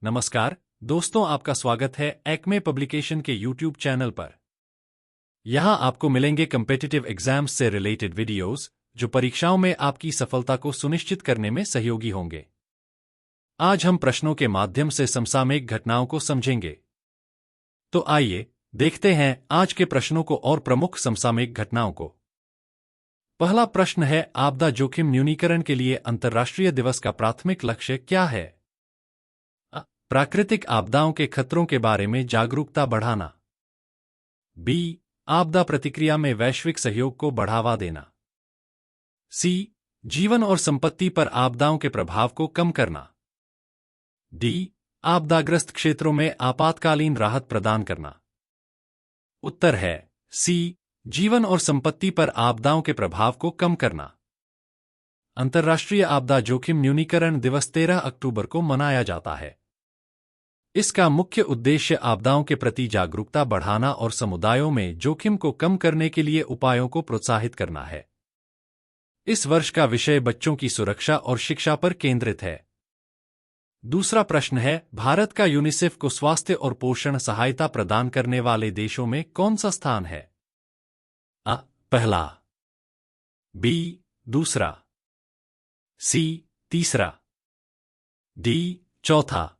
नमस्कार दोस्तों, आपका स्वागत है एक्मे पब्लिकेशन के यूट्यूब चैनल पर। यहां आपको मिलेंगे कम्पिटिटिव एग्जाम्स से रिलेटेड वीडियोस जो परीक्षाओं में आपकी सफलता को सुनिश्चित करने में सहयोगी होंगे। आज हम प्रश्नों के माध्यम से समसामयिक घटनाओं को समझेंगे। तो आइए देखते हैं आज के प्रश्नों को और प्रमुख समसामयिक घटनाओं को। पहला प्रश्न है, आपदा जोखिम न्यूनीकरण के लिए अंतर्राष्ट्रीय दिवस का प्राथमिक लक्ष्य क्या है? प्राकृतिक आपदाओं के खतरों के बारे में जागरूकता बढ़ाना। बी. आपदा प्रतिक्रिया में वैश्विक सहयोग को बढ़ावा देना। सी. जीवन और संपत्ति पर आपदाओं के प्रभाव को कम करना। डी. आपदाग्रस्त क्षेत्रों में आपातकालीन राहत प्रदान करना। उत्तर है सी. जीवन और संपत्ति पर आपदाओं के प्रभाव को कम करना। अंतर्राष्ट्रीय आपदा जोखिम न्यूनीकरण दिवस 13 अक्टूबर को मनाया जाता है। इसका मुख्य उद्देश्य आपदाओं के प्रति जागरूकता बढ़ाना और समुदायों में जोखिम को कम करने के लिए उपायों को प्रोत्साहित करना है। इस वर्ष का विषय बच्चों की सुरक्षा और शिक्षा पर केंद्रित है। दूसरा प्रश्न है, भारत का यूनिसेफ को स्वास्थ्य और पोषण सहायता प्रदान करने वाले देशों में कौन सा स्थान है? अ. पहला। बी. दूसरा। सी. तीसरा। डी. चौथा।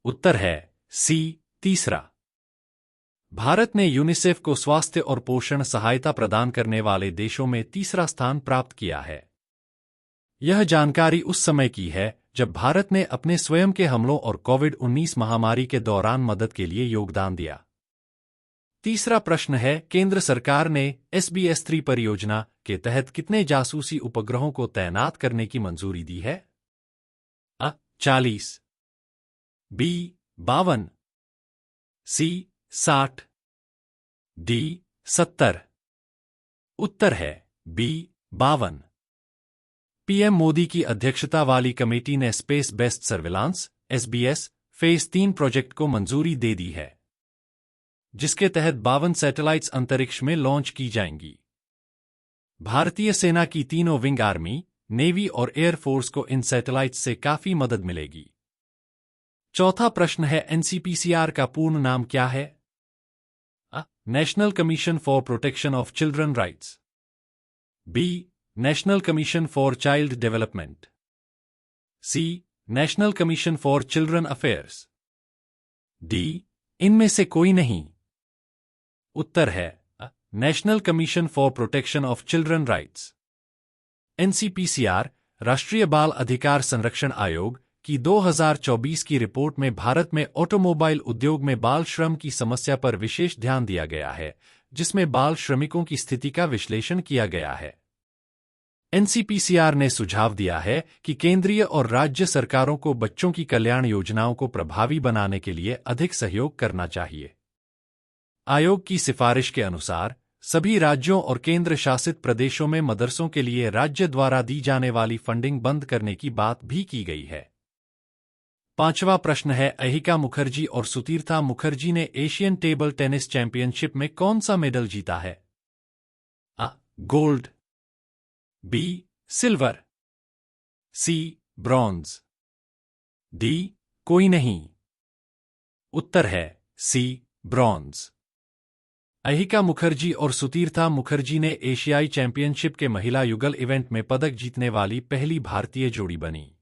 उत्तर है सी. तीसरा। भारत ने यूनिसेफ को स्वास्थ्य और पोषण सहायता प्रदान करने वाले देशों में तीसरा स्थान प्राप्त किया है। यह जानकारी उस समय की है जब भारत ने अपने स्वयं के हमलों और कोविड-19 महामारी के दौरान मदद के लिए योगदान दिया। तीसरा प्रश्न है, केंद्र सरकार ने SBS-3 परियोजना के तहत कितने जासूसी उपग्रहों को तैनात करने की मंजूरी दी है? अ. 40। बी. 52। सी. 60। डी. 70। उत्तर है बी. 52। पीएम मोदी की अध्यक्षता वाली कमेटी ने space based surveillance SBS phase 3 project को मंजूरी दे दी है, जिसके तहत 52 सैटेलाइट्स अंतरिक्ष में लॉन्च की जाएंगी। भारतीय सेना की तीनों विंग आर्मी, नेवी और एयरफोर्स को इन सैटेलाइट्स से काफी मदद मिलेगी। चौथा प्रश्न है, NCPCR का पूर्ण नाम क्या है? अ. National commission for protection of children rights. B. National commission for child development. C. National commission for children affairs. D. इनमें से कोई नहीं। उत्तर है अ. National commission for protection of children rights. NCPCR राष्ट्रीय बाल अधिकार संरक्षण आयोग की 2024 की रिपोर्ट में भारत में ऑटोमोबाइल उद्योग में बाल श्रम की समस्या पर विशेष ध्यान दिया गया है, जिसमें बाल श्रमिकों की स्थिति का विश्लेषण किया गया है। NCPCR ने सुझाव दिया है कि केंद्रीय और राज्य सरकारों को बच्चों की कल्याण योजनाओं को प्रभावी बनाने के लिए अधिक सहयोग करना चाहिए। आयोग की सिफारिश के अनुसार सभी राज्यों और केंद्र शासित प्रदेशों में मदरसों के लिए राज्य द्वारा दी जाने वाली फंडिंग बंद करने की बात भी की गई है। पांचवा प्रश्न है, अहिका मुखर्जी और सुतीर्था मुखर्जी ने एशियन टेबल टेनिस चैंपियनशिप में कौन सा मेडल जीता है? अ. गोल्ड। बी. सिल्वर। सी. ब्रॉन्ज। डी. कोई नहीं। उत्तर है सी. ब्रॉन्ज। अहिका मुखर्जी और सुतीर्था मुखर्जी ने एशियाई चैंपियनशिप के महिला युगल इवेंट में पदक जीतने वाली पहली भारतीय जोड़ी बनी।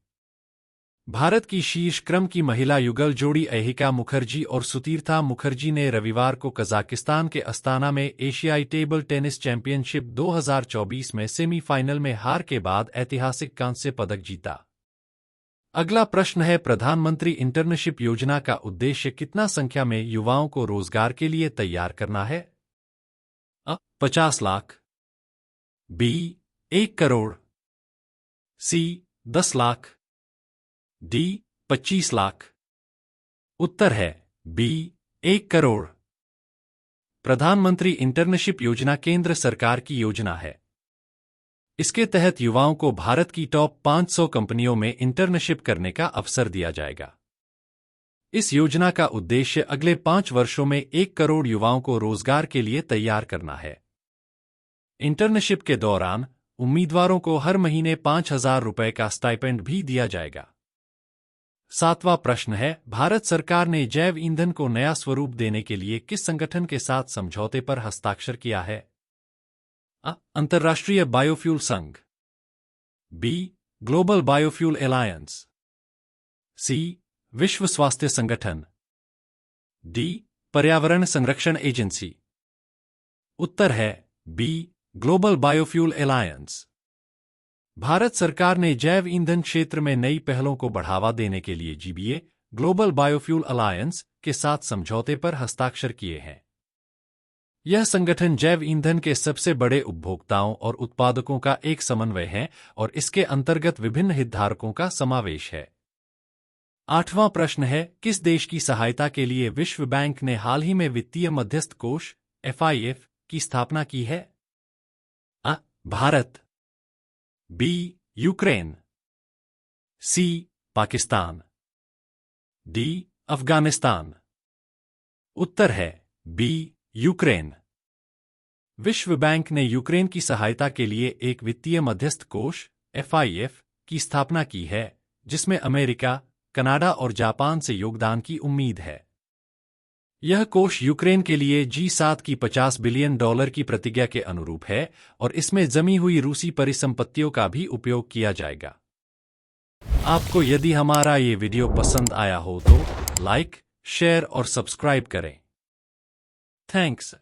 भारत की शीर्ष क्रम की महिला युगल जोड़ी अहिका मुखर्जी और सुतीर्था मुखर्जी ने रविवार को कजाकिस्तान के अस्ताना में एशियाई टेबल टेनिस चैंपियनशिप 2024 में सेमीफाइनल में हार के बाद ऐतिहासिक कांस्य पदक जीता। अगला प्रश्न है, प्रधानमंत्री इंटर्नशिप योजना का उद्देश्य कितना संख्या में युवाओं को रोजगार के लिए तैयार करना है? अ. 50 लाख। बी. 1 करोड़। सी. 10 लाख। डी. 25 लाख। उत्तर है बी. 1 करोड़। प्रधानमंत्री इंटर्नशिप योजना केंद्र सरकार की योजना है। इसके तहत युवाओं को भारत की टॉप 500 कंपनियों में इंटर्नशिप करने का अवसर दिया जाएगा। इस योजना का उद्देश्य अगले 5 वर्षों में 1 करोड़ युवाओं को रोजगार के लिए तैयार करना है। इंटर्नशिप के दौरान उम्मीदवारों को हर महीने 5,000 रुपए का स्टाइपेंड भी दिया जाएगा। 7वां प्रश्न है, भारत सरकार ने जैव ईंधन को नया स्वरूप देने के लिए किस संगठन के साथ समझौते पर हस्ताक्षर किया है? अ. अंतर्राष्ट्रीय बायोफ्यूल संघ, B. Global biofuel alliance, C. विश्व स्वास्थ्य संगठन, डी. पर्यावरण संरक्षण एजेंसी। उत्तर है B. Global biofuel alliance. Bharat सरकार ने जैव ईंधन क्षेत्र में नई पहलों को बढ़ावा देने के लिए जीबीए ग्लोबल बायोफ्यूल अलायंस के साथ समझौते पर हस्ताक्षर किए हैं। यह संगठन जैव ईंधन के सबसे बड़े उपभोक्ताओं और उत्पादकों का एक समन्वय है और इसके अंतर्गत विभिन्न हितधारकों का समावेश है। 8वां प्रश्न है, किस देश की सहायता के लिए विश्व बैंक ने हाल ही में वित्तीय मध्यस्थ कोष FIF की स्थापना की है? अ. भारत, बी. यूक्रेन, सी. पाकिस्तान, डी. अफगानिस्तान। उत्तर है बी. यूक्रेन। विश्व बैंक ने यूक्रेन की सहायता के लिए एक वित्तीय मध्यस्थ कोष FIF की स्थापना की है, जिसमें अमेरिका, कनाडा और जापान से योगदान की उम्मीद है। यह कोष यूक्रेन के लिए G7 की $50 बिलियन की प्रतिज्ञा के अनुरूप है और इसमें जमी हुई रूसी परिसंपत्तियों का भी उपयोग किया जाएगा। आपको यदि हमारा ये वीडियो पसंद आया हो तो लाइक, शेयर और सब्सक्राइब करें। थैंक्स।